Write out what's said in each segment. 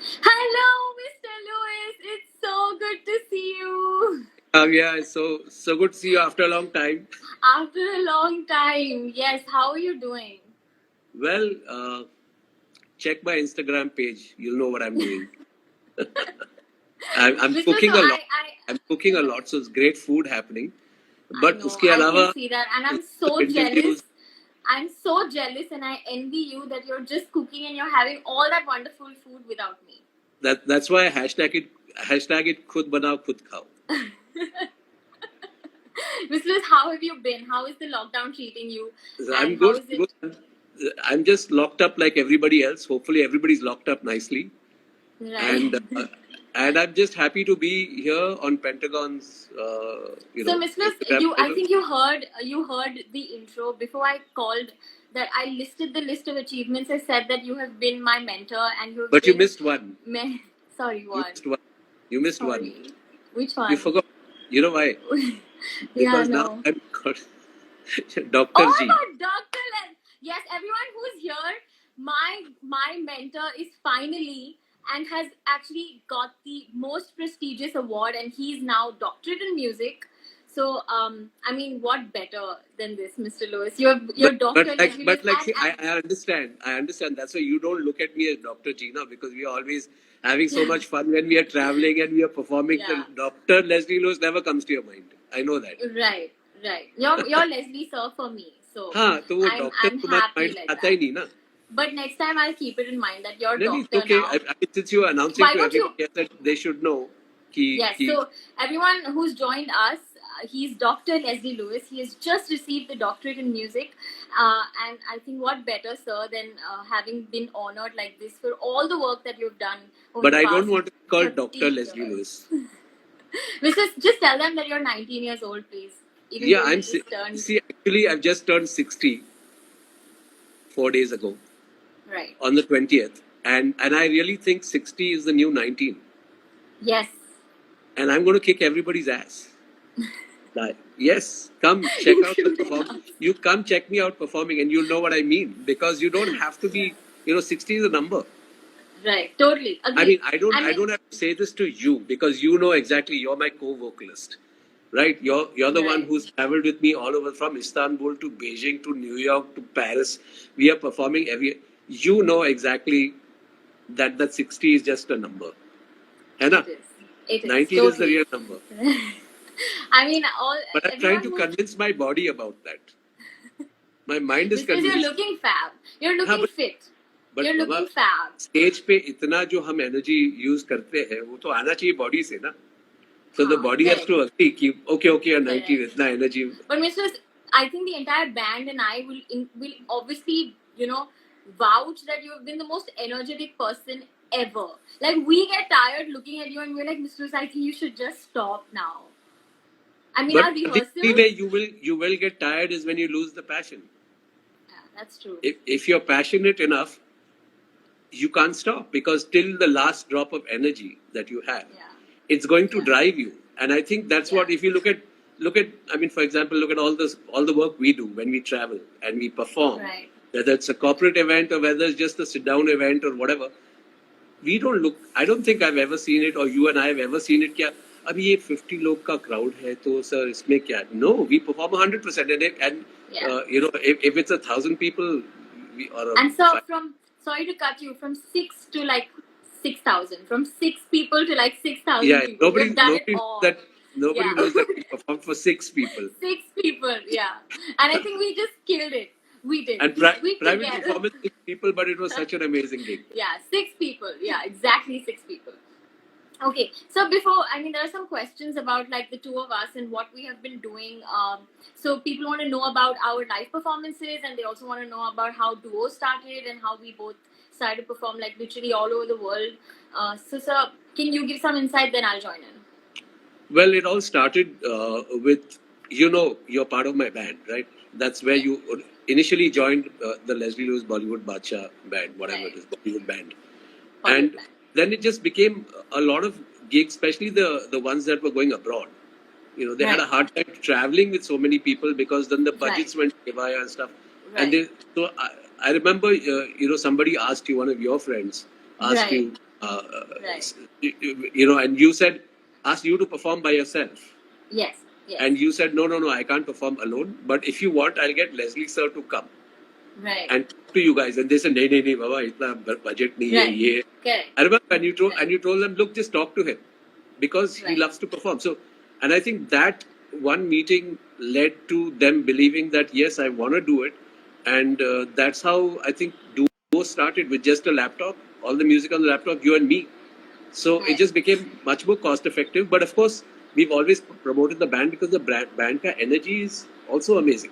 Hello, Mr. Lewis. It's so good to see you. Yeah, it's so good to see you after a long time. After a long time. Yes, how are you doing? Well, check my Instagram page. You'll know what I'm doing. I'm Mr. cooking So a lot. I I'm cooking a yes, lot, so it's great food happening. I But know. uske I can alawa, see that and I'm the so jealous. interviews. I'm so jealous and I envy you that you're just cooking and you're having all that wonderful food without me. That's why I hashtag it khud banao khud khao. Mr. Lewis, how have you been? How is the lockdown treating you? I'm And how good. is it? I'm just locked up like everybody else. Hopefully, everybody's locked up nicely. Right. And I'm just happy to be here on Pentagon's So, Miss Liz, Instagram I channel. think you heard the intro before I called. That I listed the list of achievements. I said that you have been my mentor and you have But you been. missed one. Sorry, You what? missed one. You missed one. Sorry, which You one? forgot. You know why? Yeah, Because now no. I'm called Dr. Oh G. my God, Doctor Len. Yes, everyone who's here, my mentor is finally and has actually got the most prestigious award, and he's now doctorate in music. So, I mean, what better than this, Mr. Lewis? You're Doctor Leslie Lewis, See, I understand. I understand. That's why you don't look at me as Dr. G now, because we are always having so much fun when we are traveling and we are performing. yeah, Dr. Leslie Lewis never comes to your mind. I know that. right, right. You're Leslie sir for me, so हाँ तो वो doctor I'm तुम्हारे happy mind like आता ही that. नहीं ना. But next time I'll keep it in mind that you're No, it's doctor okay. now. I mean, since you are announcing Why to don't you? everybody else that they should know Yes, कि so everyone who's joined us, he's Dr. Leslee Lewis. He has just received the doctorate in music. And I think what better, sir, than having been honored like this for all the work that you've done over but the I past don't want to be called 30 Dr. Leslie years. Lewis. Mrs. Just tell them that you're 19 years old, please. Even Yeah, though you just turned. see, actually, I've just turned 60 4 days ago Right. on the 20th. And I really think 60 is the new 19. Yes. And I'm going to kick everybody's ass. Like, yes, come check out the performance. You come check me out performing and you'll know what I mean. Because you don't have to be, 60 is a number. Right. Totally. Agree. I mean, I don't have to say this to you because you know exactly. You're my co-vocalist, right? You're the one Right. who's traveled with me all over from Istanbul to Beijing to New York to Paris. We are performing every. You know exactly that 60 is just a number, है ना? It is. 19 totally. is the real number. I mean, But I'm trying to convince my body about that. My mind is because convinced. you're looking fab. You're looking fit. But you're looking fab. Stage पे इतना जो हम energy use करते हैं वो तो आना चाहिए बॉडी से ना. So the body has to agree कि okay, you're 90 इतना energy. But Mr. I think the entire band and I will obviously vouch that you have been the most energetic person ever. Like we get tired looking at you and we're like, Mr. I think you should just stop now. I mean, but our rehearsal. The only way you will get tired is when you lose the passion. Yeah, that's true. If you're passionate enough, you can't stop because till the last drop of energy that you have, it's going to drive you. And I think that's what, if you look at I mean, for example, look at all the work we do when we travel and we perform, whether it's a corporate event or whether it's just a sit down event or whatever. We don't look. I don't think I've ever seen it, or you and I have ever seen it. क्या अभी ये 50 लोग का crowd है तो sir इसमें क्या? No, we perform 100%, and if it's 1,000 people, and so sorry to cut you, from 6 to like 6,000, from 6 people to like 6,000 people. Nobody knows that we performed for 6 people. 6 people, yeah. And I think we just killed it. We did. And private performance 6 people, but it was such an amazing gig. Yeah, 6 people. Yeah, exactly 6 people. Okay, so before, I mean, there are some questions about like the two of us and what we have been doing. So people want to know about our live performances, and they also want to know about how Duo started and how we both started to perform like literally all over the world. So sir, can you give some insight? Then I'll join in. Well, it all started with, you're part of my band, right? That's where you initially joined the Leslee Lewis Bollywood Badshah band, whatever it is, Bollywood band. And then it just became a lot of gigs, especially the ones that were going abroad. They had a hard time traveling with so many people because then the budgets went haywire and stuff. And so I remember, somebody asked you, one of your friends asked you, Right. And you said, asked you to perform by yourself. Yes. Yes. And you said, no, I can't perform alone. But if you want, I'll get Leslie sir to come. Right. And talk to you guys. And they said, no, Baba, itna budget nahi hai, Right. ye. Correct. I remember, and you told them, look, just talk to him. Because he Right. loves to perform. So, and I think that one meeting led to them believing that, yes, I want to do it. And that's how I think Duo started, with just a laptop, all the music on the laptop, you and me. So Right. it just became much more cost effective. But of course, we've always promoted the band because the band ka energy is also amazing.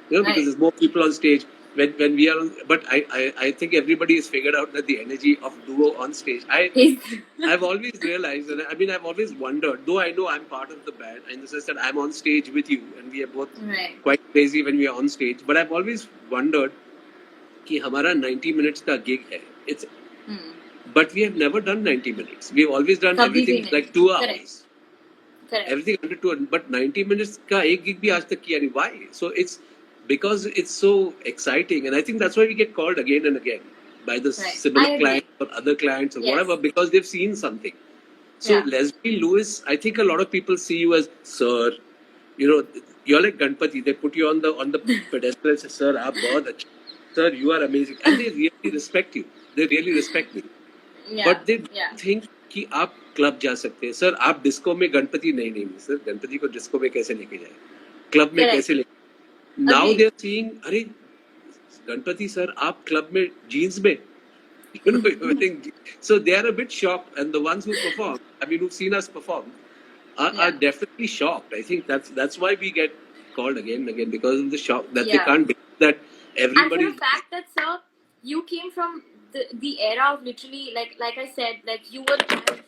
Because Right. there's more people on stage. When we are on, but I think everybody has figured out that the energy of Duo on stage. I've always realized, and I've always wondered, though I know I'm part of the band, in the sense that I'm on stage with you, and we are both Right. quite crazy when we are on stage. But I've always wondered कि हमारा 90 minutes का gig है. It's but we have never done 90 minutes. We've always done everything like 2 hours. Correct. Correct. Everything under 2 hours. But 90 minutes का एक gig भी आज तक किया नहीं. Why? So it's because it's so exciting, and I think that's why we get called again and again by the similar clients or other clients or whatever, because they've seen something. So Lewslee Lewis, I think a lot of people see you as sir. You're like Ganpati. They put you on the pedestal and say, sir, aap bahut achhe. Sir, you are amazing, and they really respect you. They really respect me. But they think कि आप club जा सकते हैं. Sir, आप disco में गणपति नहीं sir, Ganpati को disco में कैसे लेके जाए, क्लब में कैसे लेके. Now they're seeing, अरे गणपति सर, आप क्लब में जीन्स में. So they are a bit shocked, and the ones who perform, who've seen us perform, are definitely shocked. I think that's why we get called again and again, because of the shock that they can't believe that everybody. And for the fact that, sir, you came from the era of literally, like I said, like you were.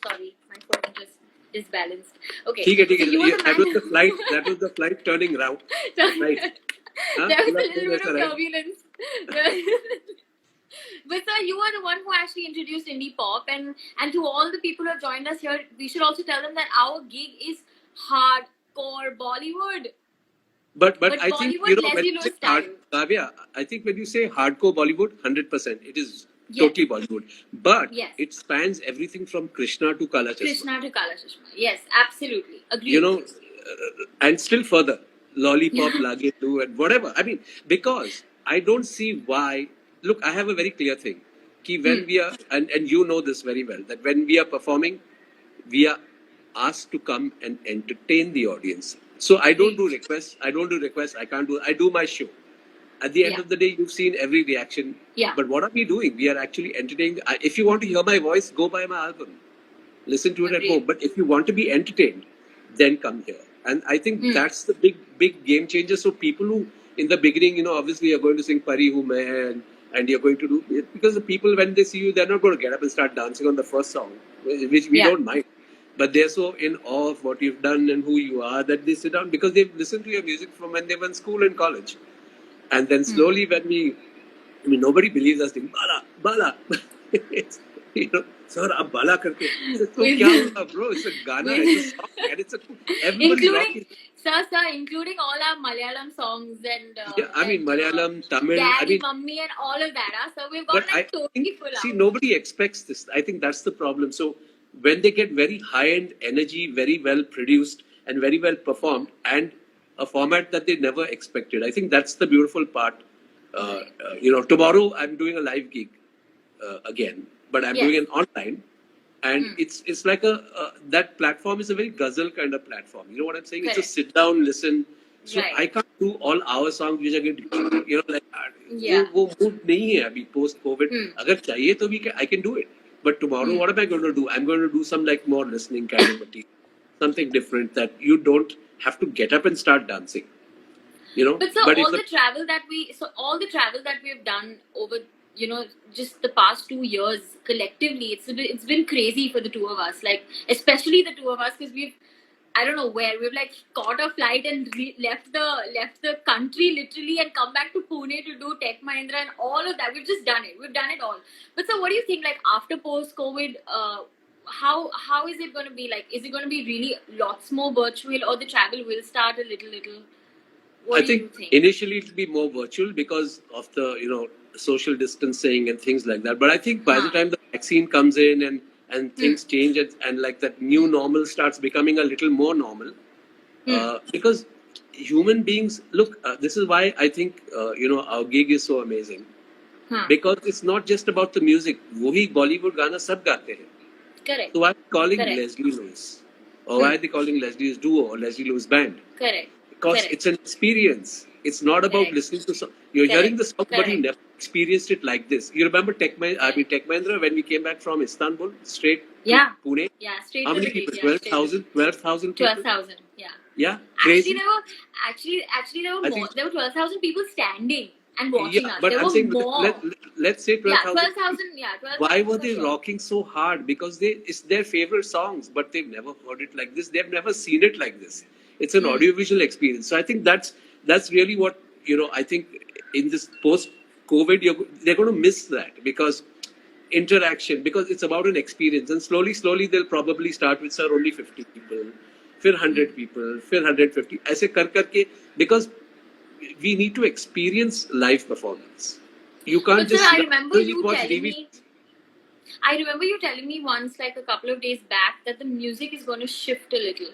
Sorry, my phone just disbalanced. Okay. ठीक है. So that was the flight. That was the flight turning route. Right. There was a little bit of turbulence. But sir, you are the one who actually introduced indie pop, and to all the people who have joined us here, we should also tell them that our gig is hardcore Bollywood. But I think, when you say Kavya, I think when you say hardcore Bollywood, 100%, it is totally Bollywood. But it spans everything from Krishna to Kala Chashma. Yes, absolutely. Agreed. And still further, Lollipop, Lage Do, and whatever. Because I don't see why. Look, I have a very clear thing. Ki when we are, and you know this very well, that when we are performing, we are asked to come and entertain the audience. So I don't do requests. I do my show. At the end of the day, you've seen every reaction. Yeah. But what are we doing? We are actually entertaining. If you want to hear my voice, go buy my album. Listen to it at home. But if you want to be entertained, then come here. And I think that's the big game changer. So people who, in the beginning, obviously are going to sing Pari Hu Main, and you're going to do it, because the people, when they see you, they're not going to get up and start dancing on the first song, which we don't mind. But they're so in awe of what you've done and who you are that they sit down, because they've listened to your music from when they were in school and college. And then slowly when nobody believes us, saying, Bala. Sir, ab Bala karke. So kya hua, bro? It's a Ghana, it's a song, and it's everybody rocking. Sir, including all our Malayalam songs and Malayalam, Tamil, Daddy, Mummy, and all of that. So we've got totally full out. See, nobody expects this. I think that's the problem. So when they get very high-end energy, very well produced and very well performed, and a format that they never expected, I think that's the beautiful part. Tomorrow I'm doing a live gig again, but I'm doing it online. And it's like that platform is a very ghazal kind of platform. You know what I'm saying? Correct. It's a sit down, listen. So I can't do all our songs which are getting, like वो mood नहीं है अभी post COVID. अगर चाहिए तो I can do it. But tomorrow, what am I going to do? I'm going to do some like more listening kind of material, something different that you don't have to get up and start dancing. But so all the travel that we've done over, just the past 2 years collectively, it's been crazy for the two of us. Like especially the two of us, because I don't know where we've like caught a flight and left the country literally and come back to Pune to do Tech Mahindra and all of that. We've just done it. We've done it all. But so, what do you think? Like after post-COVID, how is it going to be? Like, is it going to be really lots more virtual, or the travel will start a little? What do you think? Initially it'll be more virtual because of the social distancing and things like that. But I think by the time the vaccine comes in and and things change, and like that new normal starts becoming a little more normal. Because human beings, look, this is why I think, our gig is so amazing. Because it's not just about the music. वही Bollywood गाना सब गाते हैं. Correct. So why are they calling Leslee Lewis? Or why are they calling Leslie's duo or Leslee Lewis band? Correct. Because it's an experience. It's not about listening to song. You're hearing the song, but you never experienced it like this. You remember Tech Mahindra when we came back from Istanbul straight to Pune? Yeah, straight How to many the people? beach, 12,000 people? 12,000, yeah. Yeah, crazy. Actually there were more. There were 12,000 people standing and watching us. But there I'm were saying more. let's say 12,000. 12,000. Yeah, 12,000. Why were they rocking so hard? Because it's their favorite songs, but they've never heard it like this. They've never seen it like this. It's an audiovisual experience. So I think that's really what, I think in this post-COVID, they're going to miss that, because interaction, because it's about an experience. And slowly they'll probably start with, sir, only 50 people, फिर 100 people, फिर 150, ऐसे कर करके, because we need to experience live performance. You can't But just sir, I remember you telling me once, like a couple of days back, that the music is going to shift a little.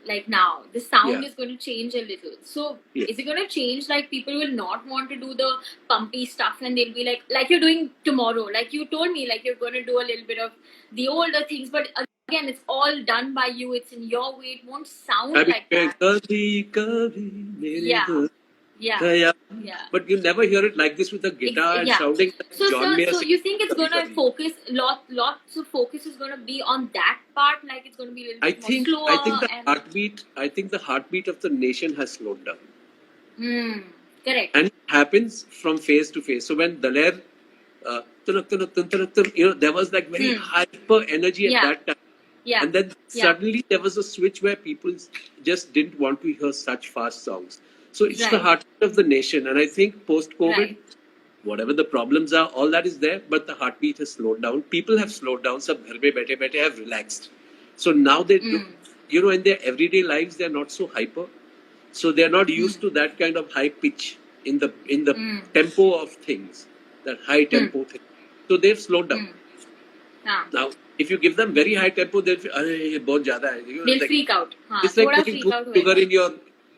Like now, the sound is going to change a little. So, is it going to change? Like people will not want to do the pumpy stuff, and they'll be like you're doing tomorrow. Like you told me, like you're going to do a little bit of the older things, but again, it's all done by you. It's in your way. It won't sound like that. Yeah. But you never hear it like this with a guitar and shouting. So you think it's going to focus, lots of focus is going to be on that part, like it's going to be a little bit more slower. I think the heartbeat of the nation has slowed down. Correct. And it happens from phase to phase. So when Daler, there was like very hyper energy at that time. Yeah. And then suddenly there was a switch where people just didn't want to hear such fast songs. So it's the heartbeat of the nation. And I think post-COVID, whatever the problems are, all that is there, but the heartbeat has slowed down. People have slowed down. Sab ghar mein baithe have relaxed. So now they do, in their everyday lives, they're not so hyper. So they're not used to that kind of high pitch in the tempo of things, that high tempo thing. So they've slowed down. Now, if you give them very high tempo, they'll feel, "Arey, bahut zyada hai." They'll freak out. It's like putting sugar in your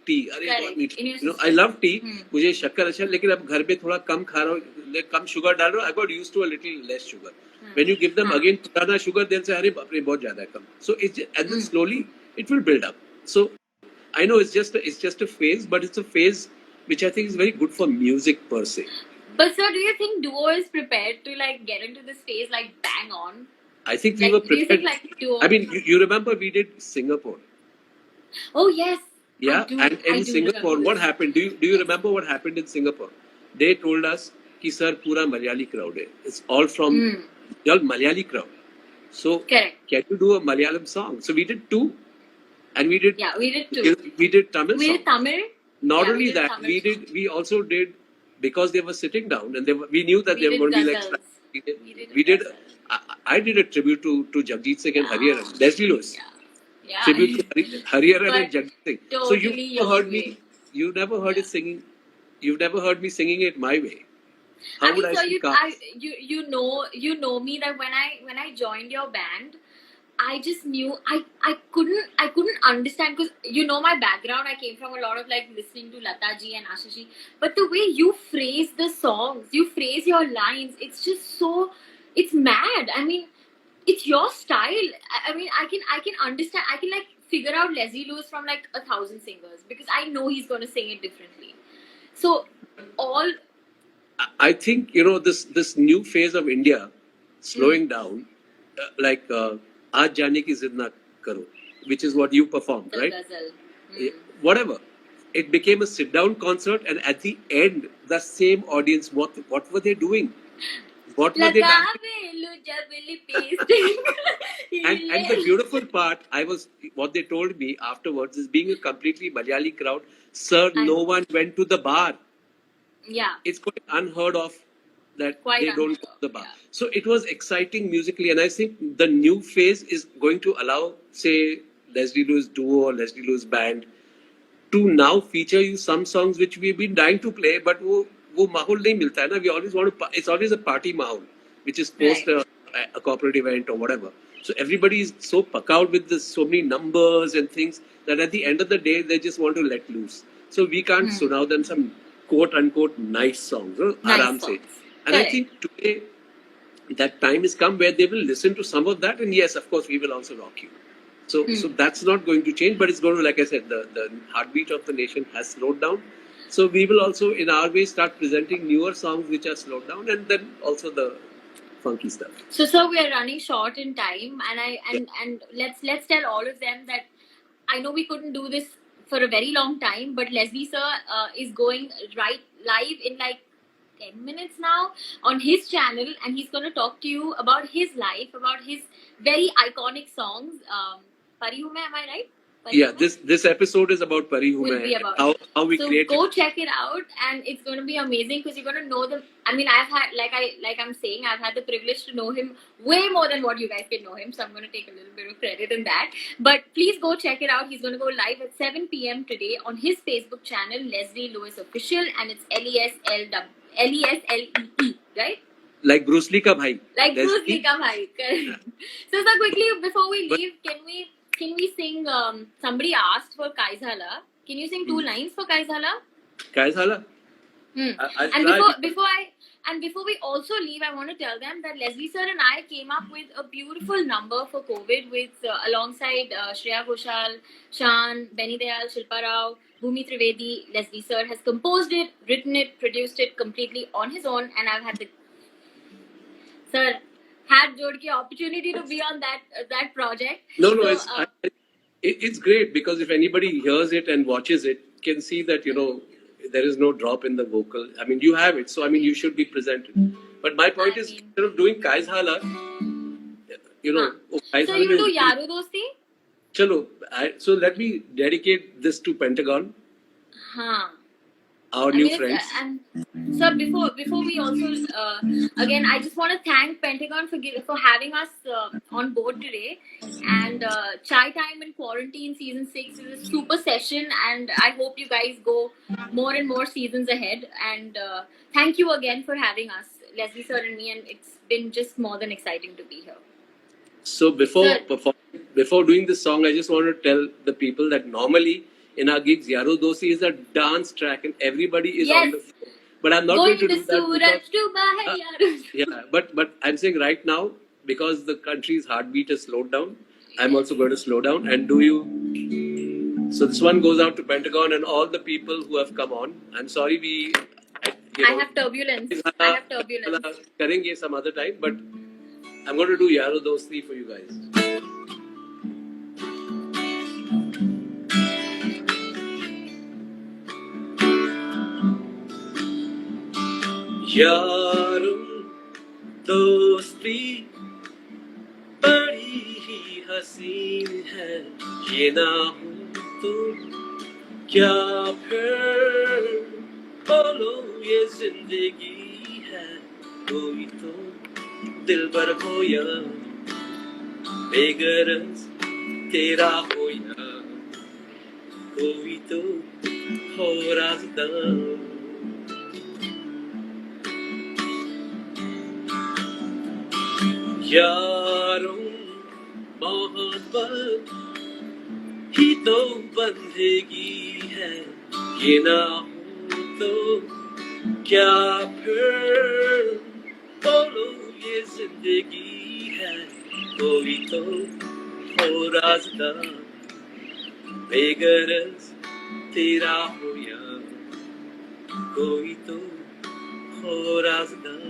tea. I love tea. मुझे शक्कर अच्छा, लेकिन अब घर पे थोड़ा कम खा रहा हूँ, कम sugar डाल रहा हूँ. I got used to a little less sugar. When you give them again purana sugar, they'll say, "अरे बाप रे, बहुत ज़्यादा है कम." So and then slowly it will build up. So I know it's just a phase, but it's a phase which I think is very good for music per se. But sir, do you think duo is prepared to like get into this phase like bang on? I think we were prepared. Do you think, duo? I mean, you remember we did Singapore. Oh yes. Yeah, and in Singapore, what happened? Do you remember what happened in Singapore? They told us, "Ki sir, pura Malayali crowd hai. It's all from all Malayali crowd. So can you do a Malayalam song?" So we did 2, and we did 2. We did Tamil. We did Tamil. Not only that, we also did, because they were sitting down, and we knew that they were going to be like. We did. I did a tribute to Jagjit Singh and Hariharan, Leslee Lewis. Yeah. Tribute to Hariharan and Jagjit Singh. So you never heard me. You never heard it singing. You've never heard me singing it my way. How would I sing? You know me, that when I joined your band, I just knew I couldn't understand, because my background. I came from a lot of like listening to Lata ji and Asha ji, but the way you phrase the songs, you phrase your lines, it's just so, it's mad. I mean, it's your style. I mean, I can understand. I can like figure out Leslee Lewis from like 1,000 singers, because I know he's going to sing it differently. So I think this new phase of India slowing down, like Aaj Jaane Ki Zid Na Karo, which is what you performed, right? Whatever. It became a sit-down concert, and at the end, the same audience. What were they doing? What were they dancing? And the beautiful part, what they told me afterwards is, being a completely Malayali crowd, sir, no one went to the bar. Yeah. It's quite unheard of that they don't go to the bar. Yeah. So it was exciting musically, and I think the new phase is going to allow, say, Leslee Lewis duo or Leslee Lewis band to now feature you some songs which we've been dying to play, but वो माहौल नहीं मिलता है ना. We always want to. It's always a party माहौल, which is post a corporate event or whatever. So everybody is so puckered with this, so many numbers and things that at the end of the day they just want to let loose. So we can't sunav them some quote unquote nice songs, aram se. And I think today that time has come where they will listen to some of that, and yes, of course, we will also rock you. So that's not going to change, but it's going to, like I said, the heartbeat of the nation has slowed down. So we will also, in our way, start presenting newer songs which are slowed down, and then also the funky stuff. So we are running short in time, and let's tell all of them that I know we couldn't do this for a very long time, but Leslee sir is going right live in like 10 minutes now on his channel, and he's going to talk to you about his life, about his very iconic songs. Pari Hu Main, am I right? Yeah, this episode is about Pari Hu Main, how we create. So go check it out, and it's going to be amazing because you're going to know them. I mean, I've had I'm saying, I've had the privilege to know him way more than what you guys can know him. So I'm going to take a little bit of credit in that. But please go check it out. He's going to go live at 7 p.m. today on his Facebook channel, Lewslee Lewis Official, and it's Leslee, right? Like Bruce Lee ka bhai. Like Leslee. Bruce Lee ka bhai. Correct. So quickly before we leave, can we sing? Somebody asked for Kaizhala. Can you sing 2 lines for Kaizhala? Kaizhala? And before we also leave, I want to tell them that Leslee sir and I came up with a beautiful number for COVID with alongside Shreya Ghoshal, Shan, Benny Dayal, Shilpa Rao, Bhumi Trivedi. Leslee sir has composed it, written it, produced it completely on his own, and I've had the opportunity to be on that project. No, it's great because if anybody hears it and watches it, can see that there is no drop in the vocal. I mean, you have it, so I mean, you should be presented. But my point is, instead of doing Kaizhala, Kaizhala. So you do Yaro Dosti? Chalo, so let me dedicate this to Pentagon. Our new friends. So before we also again, I just want to thank Pentagon for having us on board today. And Chai Time in Quarantine season 6 is a super session, and I hope you guys go more and more seasons ahead. And thank you again for having us, Leslee sir and me, and it's been just more than exciting to be here. So before doing this song, I just want to tell the people that normally in our gigs, Yaro Dosti is a dance track and everybody is on the floor. But I'm not going to do that because, but I'm saying right now, because the country's heartbeat has slowed down, I'm also going to slow down and do you. So this one goes out to Pentagon and all the people who have come on. I'm sorry I have turbulence. Karenge some other time, but I'm going to do Yaro Dosti for you guys. यारो दोस्ती बड़ी ही हसीन है ये ना हो तो क्या फिर बोलो ये जिंदगी है कोई तो दिलबर हो या बेगरज तेरा हो या कोई तो हो राज़दार यारों मोहब्बत ही तो बंदगी है ये ना हो तो क्या फिर बोलो ये जिंदगी है कोई तो हो राज़दार बेगरज तेरा हो या कोई तो हो राज़दार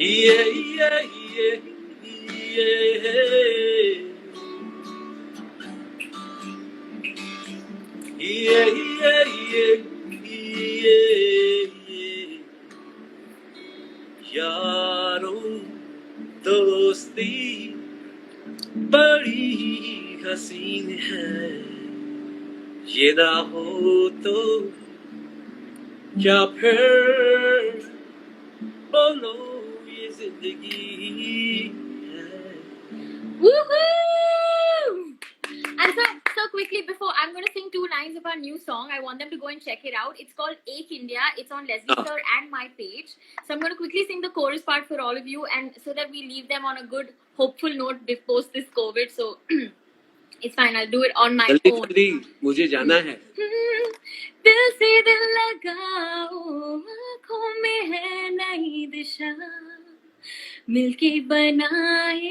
Yeah, yeah, yeah, yeah. Yeah, yeah, yeah, yeah. यारों दोस्ती बड़ी हसीन है ये ना हो तो क्या फिर बोलो Woohoo! And so to quickly, before I'm going to sing 2 lines of our new song, I want them to go and check it out. It's called Ek India. It's on Leslee sir and my page. So I'm going to quickly sing the chorus part for all of you, and so that we leave them on a good, hopeful note post this COVID. So it's fine. I'll do it on my own. जल्दी मुझे जाना है. दिल से दिल लगाओ, आँखों में है नई दिशा, मिलके बनाए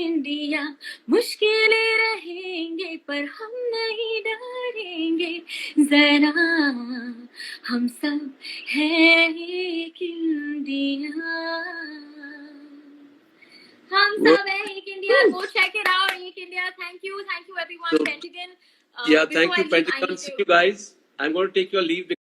इंडिया. मुश्किलें रहेंगे पर हम नहीं डरेंगे, जरा हम सब हैं एक इंडिया. हम सब हैं एक India. Go check it out, Ek India. Thank you everyone. So, Pentagon. yeah, thank you, Pentagon. See you guys. I'm going to take your leave.